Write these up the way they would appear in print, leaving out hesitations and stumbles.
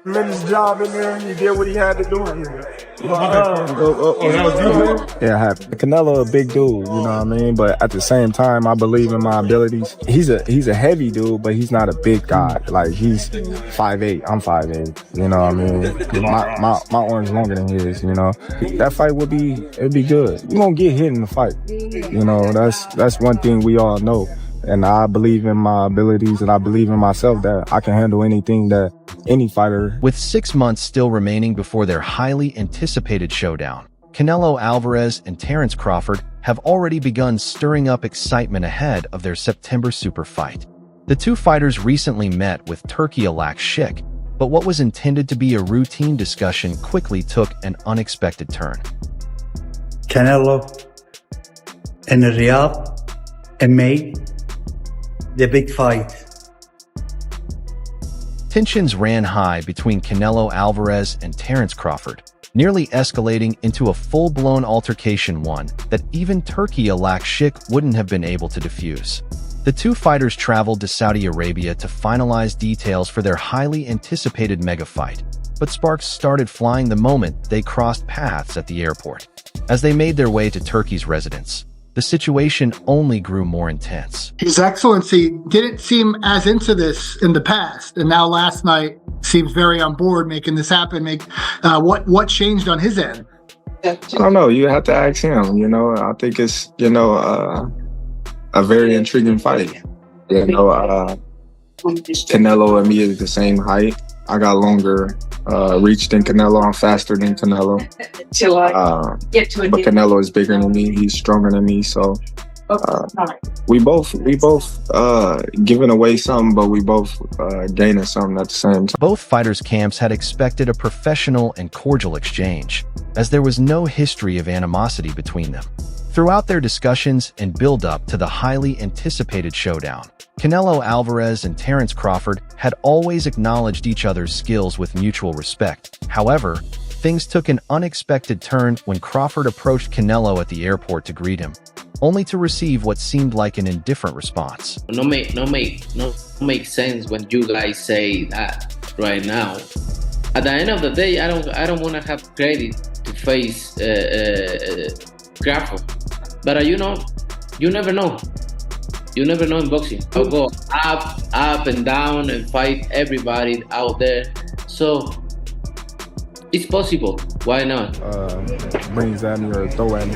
Tremendous job in there. He did what he had to do. Yeah, Canelo a big dude, you know what I mean? But at the same time, I believe in my abilities. He's a heavy dude, but he's not a big guy. Like, he's 5'8", I'm 5'8", you know what I mean? My arm's longer than his, you know? That fight it'd be good. You won't get hit in the fight. You know, that's one thing we all know. And I believe in my abilities, and I believe in myself that I can handle anything that any fighter. With 6 months still remaining before their highly anticipated showdown, Canelo Alvarez and Terence Crawford have already begun stirring up excitement ahead of their September super fight. The two fighters recently met with Turki Alalshikh, but what was intended to be a routine discussion quickly took an unexpected turn. Canelo in Riyadh in May, the big fight. Tensions ran high between Canelo Alvarez and Terence Crawford, nearly escalating into a full-blown altercation, one that even Turki Alalshikh wouldn't have been able to defuse. The two fighters traveled to Saudi Arabia to finalize details for their highly anticipated mega fight, but sparks started flying the moment they crossed paths at the airport. As they made their way to Turkey's residence, the situation only grew more intense. His Excellency didn't seem as into this in the past, and now last night seems very on board making this happen. What changed on his end? I don't know. You have to ask him. You know, I think it's a very intriguing fight. You know, Canelo and me is the same height. I got longer reach than Canelo. I'm faster than Canelo. But Canelo is bigger than me. He's stronger than me. So we both giving away something, but we both gaining something at the same time. Both fighters' camps had expected a professional and cordial exchange, as there was no history of animosity between them. Throughout their discussions and build-up to the highly anticipated showdown, Canelo Alvarez and Terence Crawford had always acknowledged each other's skills with mutual respect. However, things took an unexpected turn when Crawford approached Canelo at the airport to greet him, only to receive what seemed like an indifferent response. No make sense when you guys say that right now. At the end of the day, I don't want to have credit to face Crawford, but you never know. You never know in boxing. I'll go up and down and fight everybody out there. So it's possible. Why not? Brings at me or throw at me.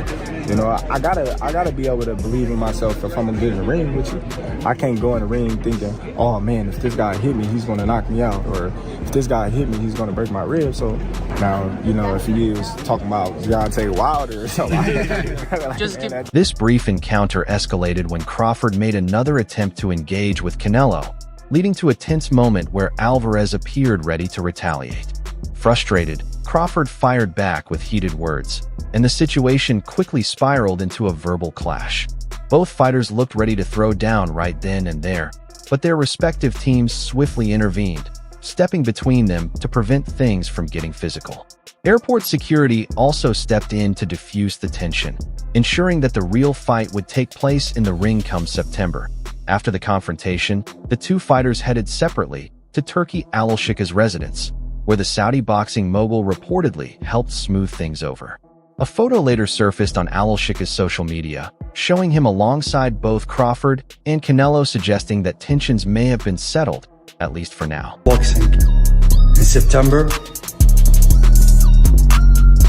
You know, I gotta be able to believe in myself if I'm gonna get in the ring with you. I can't go in the ring thinking, oh man, if this guy hit me, he's gonna knock me out, or if this guy hit me, he's gonna break my ribs. So now, you know, if he is talking about Deontay Wilder or something. This brief encounter escalated when Crawford made another attempt to engage with Canelo, leading to a tense moment where Alvarez appeared ready to retaliate. Frustrated, Crawford fired back with heated words, and the situation quickly spiraled into a verbal clash. Both fighters looked ready to throw down right then and there, but their respective teams swiftly intervened, stepping between them to prevent things from getting physical. Airport security also stepped in to diffuse the tension, ensuring that the real fight would take place in the ring come September. After the confrontation, the two fighters headed separately to Turki Alalshikh's residence, where the Saudi boxing mogul reportedly helped smooth things over. A photo later surfaced on Alalshikh's social media, showing him alongside both Crawford and Canelo, suggesting that tensions may have been settled, at least for now. Boxing in September,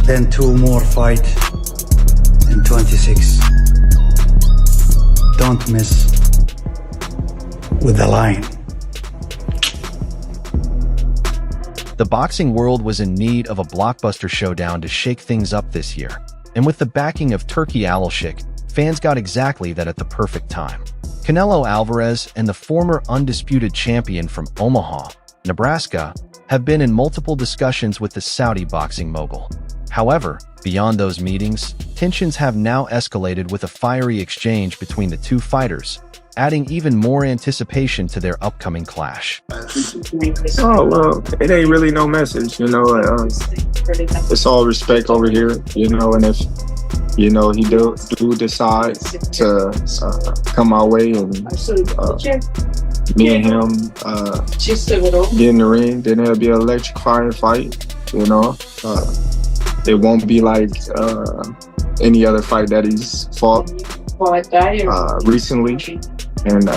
then 2 more fights in 26. Don't miss with the line. The boxing world was in need of a blockbuster showdown to shake things up this year, and with the backing of Turki Alalshikh, fans got exactly that at the perfect time. Canelo Alvarez and the former undisputed champion from Omaha, Nebraska, have been in multiple discussions with the Saudi boxing mogul. However, beyond those meetings, tensions have now escalated with a fiery exchange between the two fighters, adding even more anticipation to their upcoming clash. Oh, well, it ain't really no message, you know. It's all respect over here, you know, and if, you know, he do decide to come our way and me and him get in the ring, then it'll be an electrifying fight. You know, it won't be like any other fight that he's fought recently, and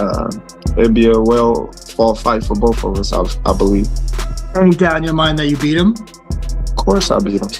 it'll be a well-fought fight for both of us, I believe. Any doubt in your mind that you beat him? Of course I beat him.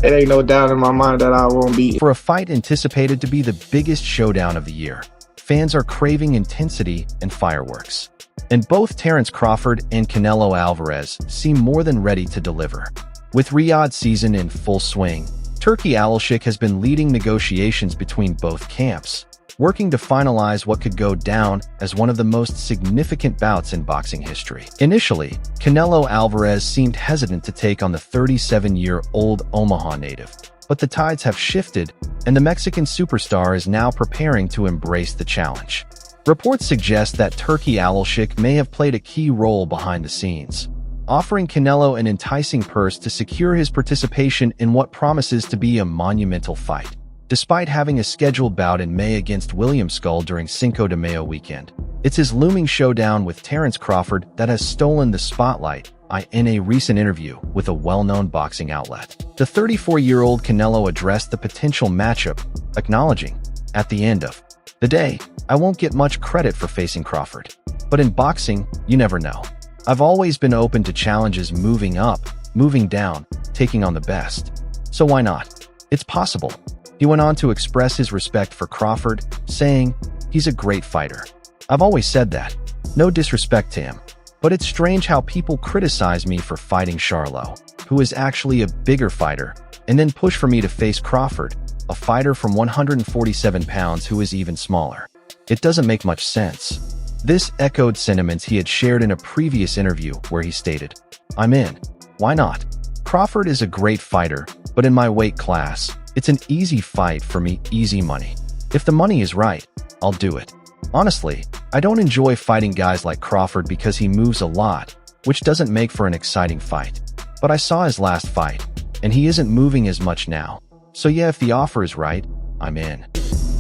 It ain't no doubt in my mind that I won't beat him. For a fight anticipated to be the biggest showdown of the year, fans are craving intensity and fireworks. And both Terence Crawford and Canelo Alvarez seem more than ready to deliver. With Riyadh season in full swing, Turki Alalshikh has been leading negotiations between both camps, working to finalize what could go down as one of the most significant bouts in boxing history. Initially, Canelo Alvarez seemed hesitant to take on the 37-year-old Omaha native, but the tides have shifted, and the Mexican superstar is now preparing to embrace the challenge. Reports suggest that Turki Alalshikh may have played a key role behind the scenes, offering Canelo an enticing purse to secure his participation in what promises to be a monumental fight. Despite having a scheduled bout in May against William Skull during Cinco de Mayo weekend, it's his looming showdown with Terence Crawford that has stolen the spotlight. In a recent interview with a well-known boxing outlet, the 34-year-old Canelo addressed the potential matchup, acknowledging, "At the end of the day, I won't get much credit for facing Crawford. But in boxing, you never know. I've always been open to challenges moving up, moving down, taking on the best. So why not? It's possible." He went on to express his respect for Crawford, saying, "He's a great fighter. I've always said that. No disrespect to him. But it's strange how people criticize me for fighting Charlo, who is actually a bigger fighter, and then push for me to face Crawford, a fighter from 147 pounds who is even smaller. It doesn't make much sense." This echoed sentiments he had shared in a previous interview where he stated, "I'm in. Why not? Crawford is a great fighter, but in my weight class, it's an easy fight for me, easy money. If the money is right, I'll do it. Honestly, I don't enjoy fighting guys like Crawford because he moves a lot, which doesn't make for an exciting fight. But I saw his last fight, and he isn't moving as much now. So yeah, if the offer is right, I'm in."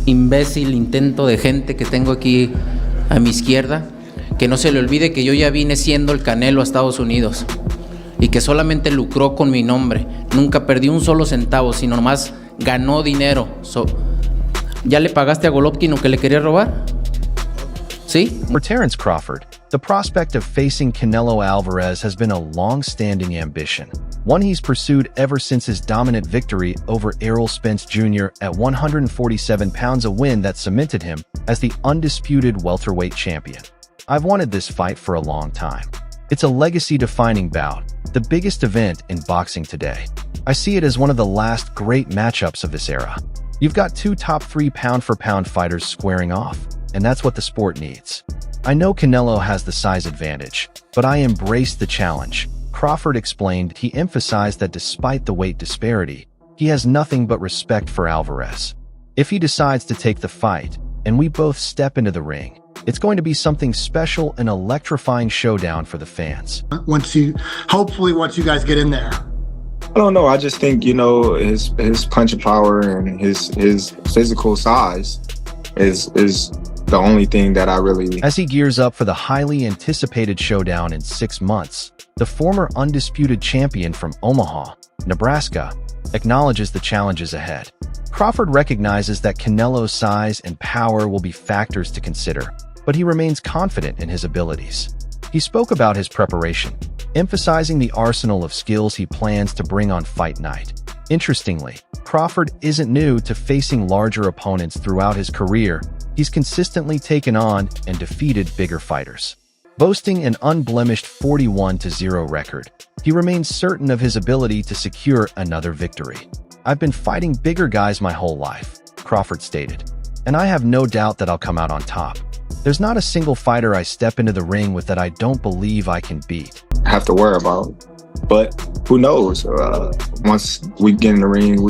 Imbécil intento de gente que tengo aquí a mi izquierda, que no se le olvide que yo ya vine siendo el Canelo a Estados Unidos y que solamente lucró con mi nombre. Nunca perdí un solo centavo, sino nomás ganó dinero. ¿Ya le pagaste a Golovkin lo que le quería robar? ¿Sí? For Terence Crawford, the prospect of facing Canelo Alvarez has been a long-standing ambition, one he's pursued ever since his dominant victory over Errol Spence Jr. at 147 pounds, a win that cemented him as the undisputed welterweight champion. "I've wanted this fight for a long time. It's a legacy-defining bout, the biggest event in boxing today. I see it as one of the last great matchups of this era. You've got two top 3 pound-for-pound fighters squaring off, and that's what the sport needs. I know Canelo has the size advantage, but I embrace the challenge," Crawford explained. He emphasized that despite the weight disparity, he has nothing but respect for Alvarez. "If he decides to take the fight, and we both step into the ring, it's going to be something special, an electrifying showdown for the fans." Hopefully once you guys get in there. I don't know. I just think, you know, his punching power and his physical size is the only thing that I really... As he gears up for the highly anticipated showdown in 6 months, the former undisputed champion from Omaha, Nebraska, acknowledges the challenges ahead. Crawford recognizes that Canelo's size and power will be factors to consider, but he remains confident in his abilities. He spoke about his preparation, emphasizing the arsenal of skills he plans to bring on fight night. Interestingly, Crawford isn't new to facing larger opponents throughout his career. He's consistently taken on and defeated bigger fighters. Boasting an unblemished 41-0 record, he remains certain of his ability to secure another victory. "I've been fighting bigger guys my whole life," Crawford stated, "and I have no doubt that I'll come out on top. There's not a single fighter I step into the ring with that I don't believe I can beat." Have to worry about. But who knows? Once we get in the ring,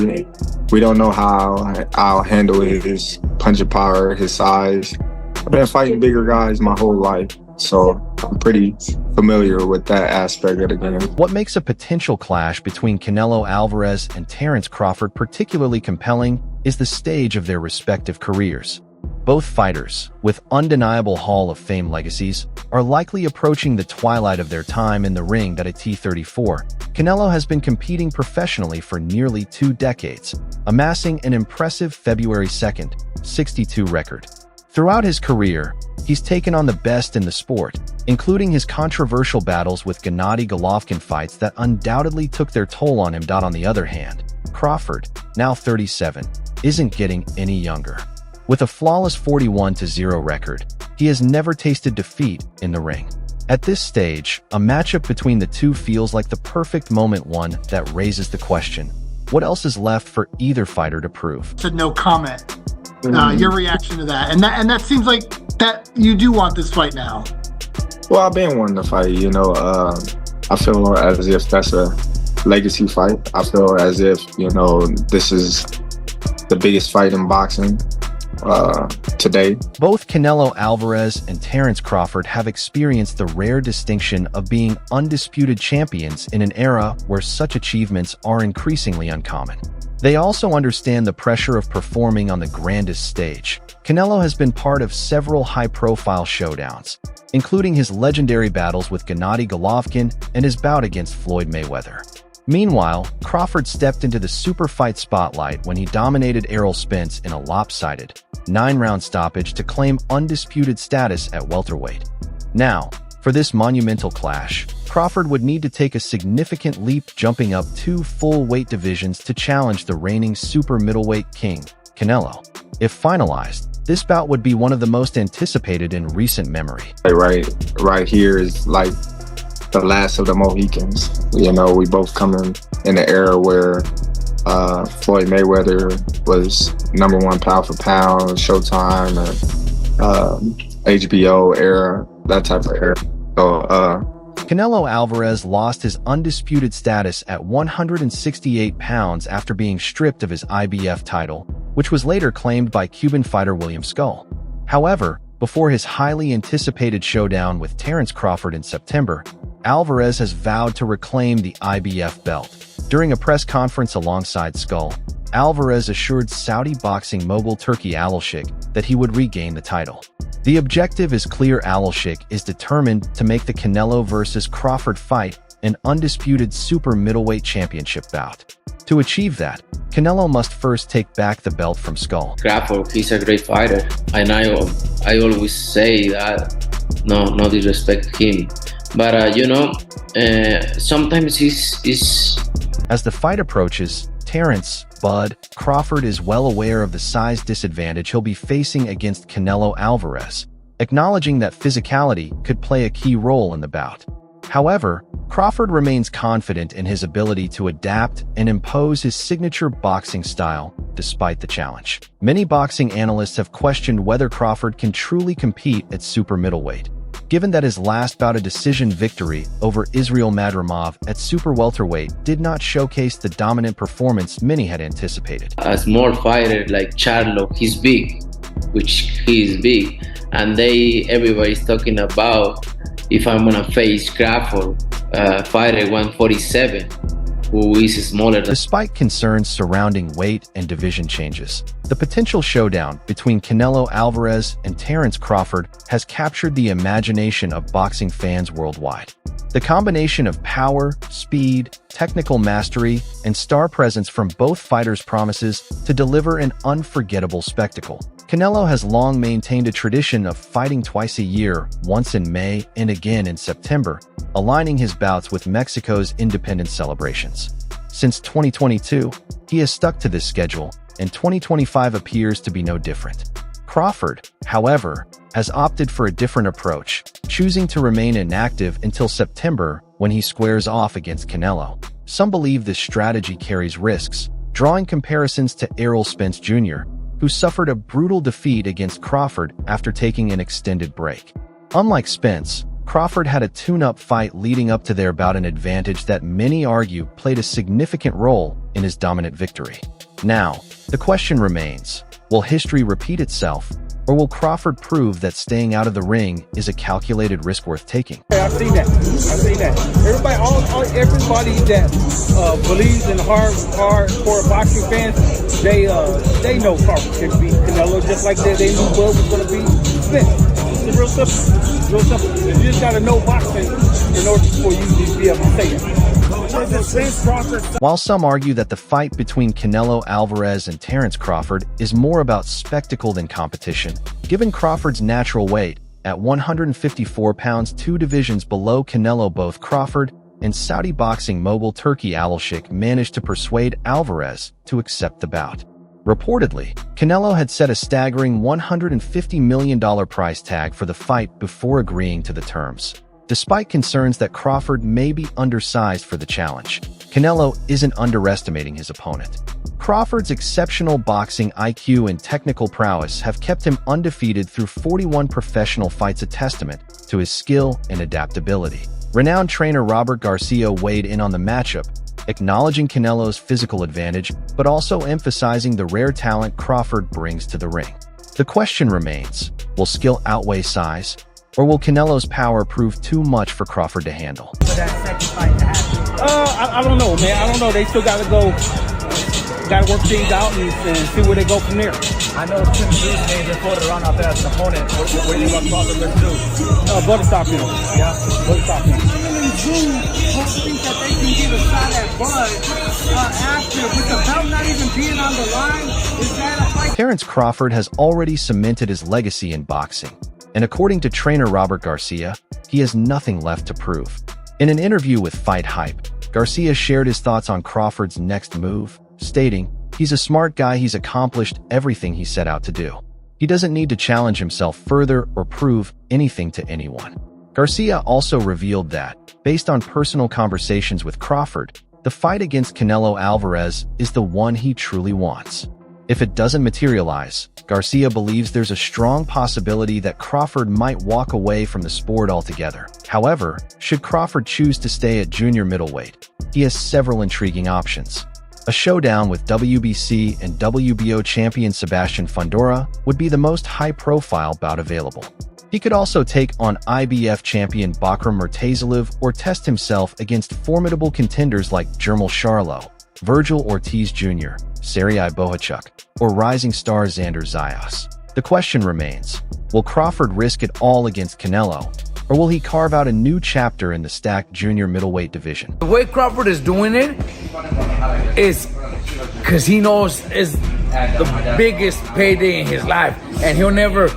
we don't know how I'll handle his punching power, his size. I've been fighting bigger guys my whole life, so I'm pretty familiar with that aspect of the game. What makes a potential clash between Canelo Alvarez and Terence Crawford particularly compelling is the stage of their respective careers. Both fighters, with undeniable Hall of Fame legacies, are likely approaching the twilight of their time in the ring at a T34. Canelo has been competing professionally for nearly 2 decades, amassing an impressive February 2nd, 62 record. Throughout his career, he's taken on the best in the sport, including his controversial battles with Gennady Golovkin, fights that undoubtedly took their toll on him. On the other hand, Crawford, now 37, isn't getting any younger. With a flawless 41-0 record, he has never tasted defeat in the ring. At this stage, a matchup between the two feels like the perfect moment, one that raises the question, what else is left for either fighter to prove? Said no comment. Your reaction to that, and that seems like that you do want this fight now. Well, I've been wanting to fight, you know. I feel as if that's a legacy fight. I feel as if, you know, this is the biggest fight in boxing today. Both Canelo Alvarez and Terence Crawford have experienced the rare distinction of being undisputed champions in an era where such achievements are increasingly uncommon. They also understand the pressure of performing on the grandest stage. Canelo has been part of several high-profile showdowns, including his legendary battles with Gennady Golovkin and his bout against Floyd Mayweather. Meanwhile, Crawford stepped into the super fight spotlight when he dominated Errol Spence in a lopsided 9-round stoppage to claim undisputed status at welterweight. Now, for this monumental clash, Crawford would need to take a significant leap, jumping up 2 full weight divisions to challenge the reigning super middleweight king, Canelo. If finalized, this bout would be one of the most anticipated in recent memory. Right here is like the last of the Mohicans. You know, we both coming in an era where Floyd Mayweather was #1 pound for pound, Showtime, and HBO era, that type of era. So, Canelo Alvarez lost his undisputed status at 168 pounds after being stripped of his IBF title, which was later claimed by Cuban fighter William Skull. However, before his highly anticipated showdown with Terence Crawford in September, Alvarez has vowed to reclaim the IBF belt. During a press conference alongside Skull, Alvarez assured Saudi boxing mogul Turki Alalshikh that he would regain the title. The objective is clear: Alalshikh is determined to make the Canelo versus Crawford fight an undisputed super middleweight championship bout. To achieve that, Canelo must first take back the belt from Skull. Crawford, he's a great fighter, and I always say that, no disrespect to him, but sometimes he's. As the fight approaches, Terence "Bud" Crawford is well aware of the size disadvantage he'll be facing against Canelo Alvarez, acknowledging that physicality could play a key role in the bout. However, Crawford remains confident in his ability to adapt and impose his signature boxing style despite the challenge. Many boxing analysts have questioned whether Crawford can truly compete at super middleweight, given that his last bout, a decision victory over Israil Madrimov at super welterweight, did not showcase the dominant performance many had anticipated. A small fighter like Charlo, he's big, which he is big, and everybody's talking about if I'm gonna face Crawford, fighter 147, who is smaller. Despite concerns surrounding weight and division changes, the potential showdown between Canelo Alvarez and Terence Crawford has captured the imagination of boxing fans worldwide. The combination of power, speed, technical mastery, and star presence from both fighters promises to deliver an unforgettable spectacle. Canelo has long maintained a tradition of fighting twice a year, once in May and again in September, aligning his bouts with Mexico's independence celebrations. Since 2022, he has stuck to this schedule, and 2025 appears to be no different. Crawford, however, has opted for a different approach, choosing to remain inactive until September when he squares off against Canelo. Some believe this strategy carries risks, drawing comparisons to Errol Spence Jr., who suffered a brutal defeat against Crawford after taking an extended break. Unlike Spence, Crawford had a tune-up fight leading up to their bout, an advantage that many argue played a significant role in his dominant victory. Now, the question remains, will history repeat itself, Or will Crawford prove that staying out of the ring is a calculated risk worth taking? I've seen that. Everybody that believes in hardcore boxing fans, they know Crawford can beat Canelo just like they knew Bud was going to beat Smith. It's real simple. Real simple. You just got to know boxing in order for you to be able to say it. While some argue that the fight between Canelo Alvarez and Terence Crawford is more about spectacle than competition, given Crawford's natural weight, at 154 pounds 2 divisions below Canelo, both Crawford and Saudi boxing mogul Turki Alalshikh managed to persuade Alvarez to accept the bout. Reportedly, Canelo had set a staggering $150 million price tag for the fight before agreeing to the terms. Despite concerns that Crawford may be undersized for the challenge, Canelo isn't underestimating his opponent. Crawford's exceptional boxing IQ and technical prowess have kept him undefeated through 41 professional fights, a testament to his skill and adaptability. Renowned trainer Robert Garcia weighed in on the matchup, acknowledging Canelo's physical advantage, but also emphasizing the rare talent Crawford brings to the ring. The question remains, will skill outweigh size? Or will Canelo's power prove too much for Crawford to handle? I don't know, man. I don't know. They still got to work things out and see where they go from there. I know Tim Zeus made the photo run out there as an opponent. What do you want Crawford to do? Butter stop him. Yeah? Butter stop him. Think that they can get a shot at Bud after, with the belt not even being on the line. Is that a fight? Terence Crawford has already cemented his legacy in boxing, and according to trainer Robert Garcia, he has nothing left to prove. In an interview with Fight Hype, Garcia shared his thoughts on Crawford's next move, stating, "He's a smart guy, he's accomplished everything he set out to do. He doesn't need to challenge himself further or prove anything to anyone." Garcia also revealed that, based on personal conversations with Crawford, the fight against Canelo Alvarez is the one he truly wants. If it doesn't materialize, Garcia believes there's a strong possibility that Crawford might walk away from the sport altogether. However, should Crawford choose to stay at junior middleweight, he has several intriguing options. A showdown with WBC and WBO champion Sebastian Fundora would be the most high-profile bout available. He could also take on IBF champion Bakram Murtazaliev or test himself against formidable contenders like Jermall Charlo, Virgil Ortiz Jr., Sergey Bohachuk, or rising star Xander Zayas. The question remains, will Crawford risk it all against Canelo, or will he carve out a new chapter in the stacked junior middleweight division? The way Crawford is doing it is because he knows it's the biggest payday in his life, and he'll never,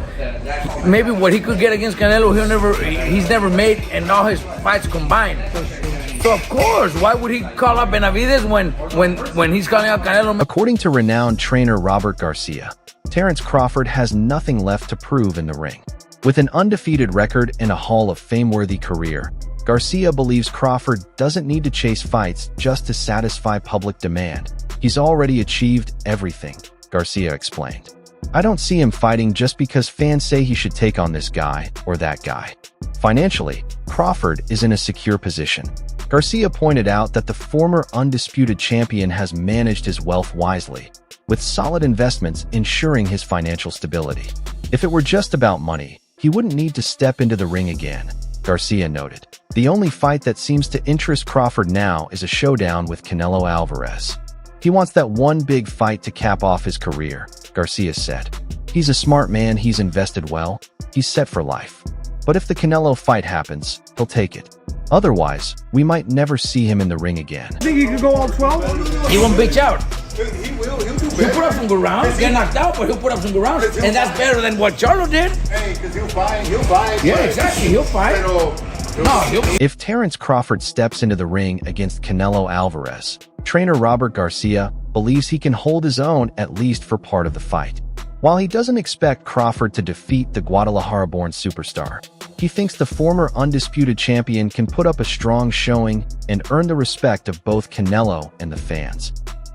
maybe what he could get against Canelo, he's never made in all his fights combined. So of course, why would he call up Benavidez when he's calling out Canelo? According to renowned trainer Robert Garcia, Terence Crawford has nothing left to prove in the ring. With an undefeated record and a Hall of Fame-worthy career, Garcia believes Crawford doesn't need to chase fights just to satisfy public demand. He's already achieved everything, Garcia explained. "I don't see him fighting just because fans say he should take on this guy or that guy." Financially, Crawford is in a secure position. Garcia pointed out that the former undisputed champion has managed his wealth wisely, with solid investments ensuring his financial stability. If it were just about money, he wouldn't need to step into the ring again, Garcia noted. The only fight that seems to interest Crawford now is a showdown with Canelo Alvarez. He wants that one big fight to cap off his career, Garcia said. "He's a smart man, he's invested well, he's set for life. But if the Canelo fight happens, he'll take it. Otherwise, we might never see him in the ring again." Think he could go all 12? He won't bitch out. He will. He'll do He'll better. put up some good rounds, get knocked out, but he'll put up some good rounds. And that's better than what Charlo did. Hey, because he'll fight. Yeah, exactly, he'll fight. If Terence Crawford steps into the ring against Canelo Alvarez, trainer Robert Garcia believes he can hold his own at least for part of the fight. While he doesn't expect Crawford to defeat the Guadalajara-born superstar, he thinks the former undisputed champion can put up a strong showing and earn the respect of both Canelo and the fans.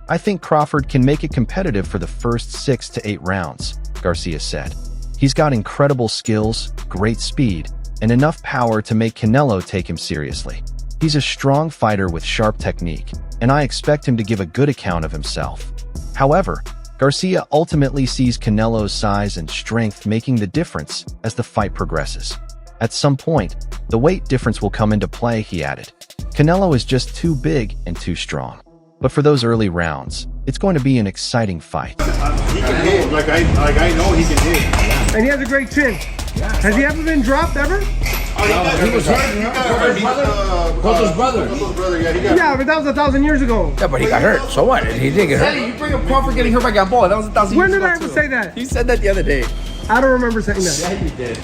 "I think Crawford can make it competitive for the first 6 to 8 rounds, Garcia said. "He's got incredible skills, great speed, and enough power to make Canelo take him seriously. He's a strong fighter with sharp technique, and I expect him to give a good account of himself. However, Garcia ultimately sees Canelo's size and strength making the difference as the fight progresses. At some point, the weight difference will come into play, he added. Canelo is just too big and too strong. But for those early rounds, it's going to be an exciting fight. He can hit, like I know he can hit. And he has a great chin. Has he ever been dropped ever? He was hurt. Cotto's brother. Yeah, but that was 1,000 years ago. Yeah, but he got hurt. So what? He did get hurt. You bring up Crawford getting hurt by Gamboa. That was 1,000 When years did ago, I ever too. say that? You said that the other day. I don't remember saying that. Yeah, you did.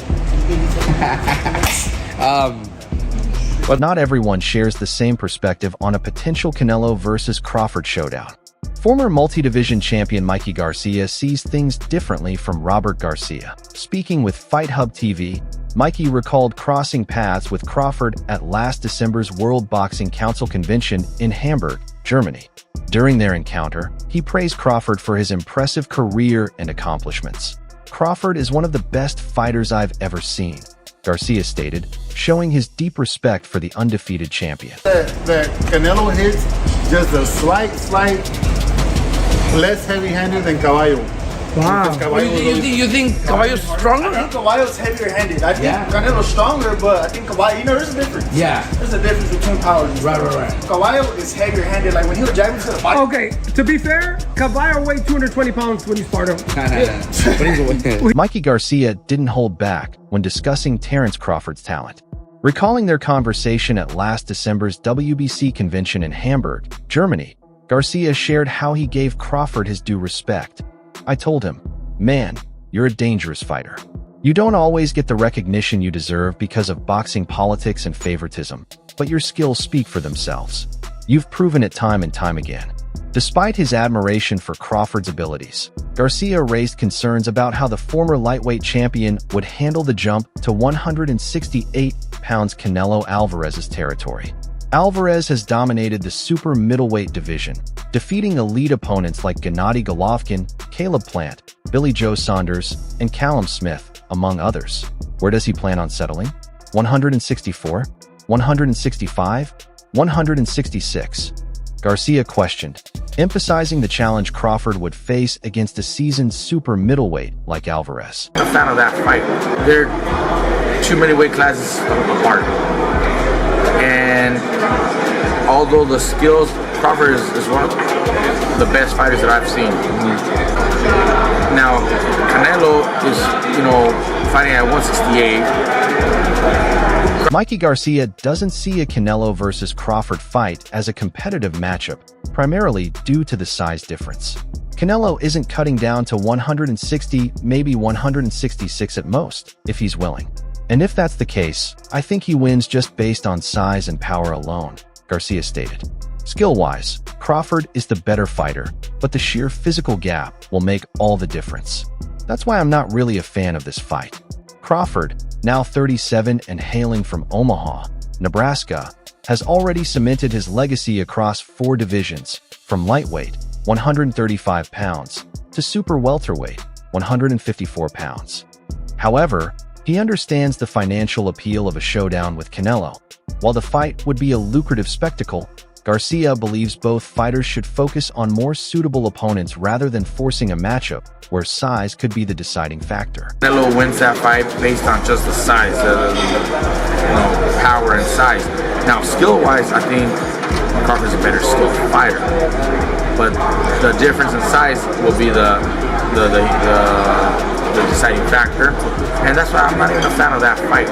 But not everyone shares the same perspective on a potential Canelo versus Crawford showdown. Former multi-division champion Mikey Garcia sees things differently from Robert Garcia. Speaking with Fight Hub TV, Mikey recalled crossing paths with Crawford at last December's World Boxing Council convention in Hamburg, Germany. During their encounter, he praised Crawford for his impressive career and accomplishments. "Crawford is one of the best fighters I've ever seen," Garcia stated, showing his deep respect for the undefeated champion. That Canelo hits just a slight less heavy-handed than Caballo. Wow. You think Caballo's stronger? I think Caballo's heavier-handed. I think Canelo's stronger, but I think Caballo, there's a difference. Yeah. There's a difference between powers. Right. Caballo is heavier-handed. Like when he was jabbing to the body. Okay, to be fair, Caballo weighed 220 pounds when he sparred him. Mikey Garcia didn't hold back when discussing Terence Crawford's talent. Recalling their conversation at last December's WBC convention in Hamburg, Germany, Garcia shared how he gave Crawford his due respect. "I told him, man, you're a dangerous fighter. You don't always get the recognition you deserve because of boxing politics and favoritism, but your skills speak for themselves. You've proven it time and time again." Despite his admiration for Crawford's abilities, Garcia raised concerns about how the former lightweight champion would handle the jump to 168 pounds Canelo Alvarez's territory. Alvarez has dominated the super middleweight division, defeating elite opponents like Gennady Golovkin, Caleb Plant, Billy Joe Saunders, and Callum Smith, among others. Where does he plan on settling? 164? 165? 166? Garcia questioned, emphasizing the challenge Crawford would face against a seasoned super middleweight like Alvarez. I'm a fan of that fight. They're too many weight classes apart. And although the skills, Crawford is one of the best fighters that I've seen. Now, Canelo is, fighting at 168. Mikey Garcia doesn't see a Canelo versus Crawford fight as a competitive matchup, primarily due to the size difference. Canelo isn't cutting down to 160, maybe 166 at most, if he's willing. And if that's the case, I think he wins just based on size and power alone, Garcia stated. Skill-wise, Crawford is the better fighter, but the sheer physical gap will make all the difference. That's why I'm not really a fan of this fight. Crawford, now 37 and hailing from Omaha, Nebraska, has already cemented his legacy across 4 divisions, from lightweight, 135 pounds, to super welterweight, 154 pounds. However, he understands the financial appeal of a showdown with Canelo. While the fight would be a lucrative spectacle, Garcia believes both fighters should focus on more suitable opponents rather than forcing a matchup where size could be the deciding factor. Canelo wins that fight based on just the size, power and size. Now, skill-wise, I think Crawford's a better skilled fighter, but the difference in size will be the deciding factor, and that's why I'm not even a fan of that fight.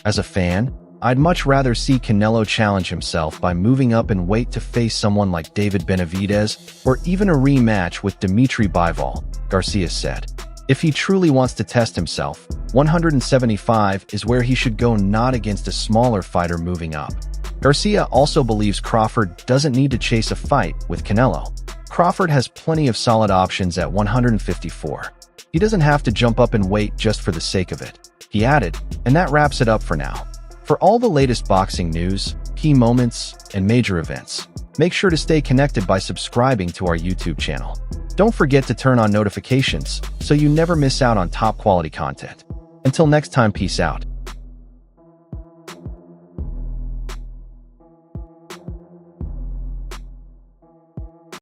As a fan, I'd much rather see Canelo challenge himself by moving up in weight to face someone like David Benavidez or even a rematch with Dimitri Bivol, Garcia said. If he truly wants to test himself, 175 is where he should go, not against a smaller fighter moving up. Garcia also believes Crawford doesn't need to chase a fight with Canelo. Crawford has plenty of solid options at 154. He doesn't have to jump up in weight just for the sake of it, he added, and that wraps it up for now. For all the latest boxing news, key moments, and major events, make sure to stay connected by subscribing to our YouTube channel. Don't forget to turn on notifications so you never miss out on top quality content. Until next time, peace out.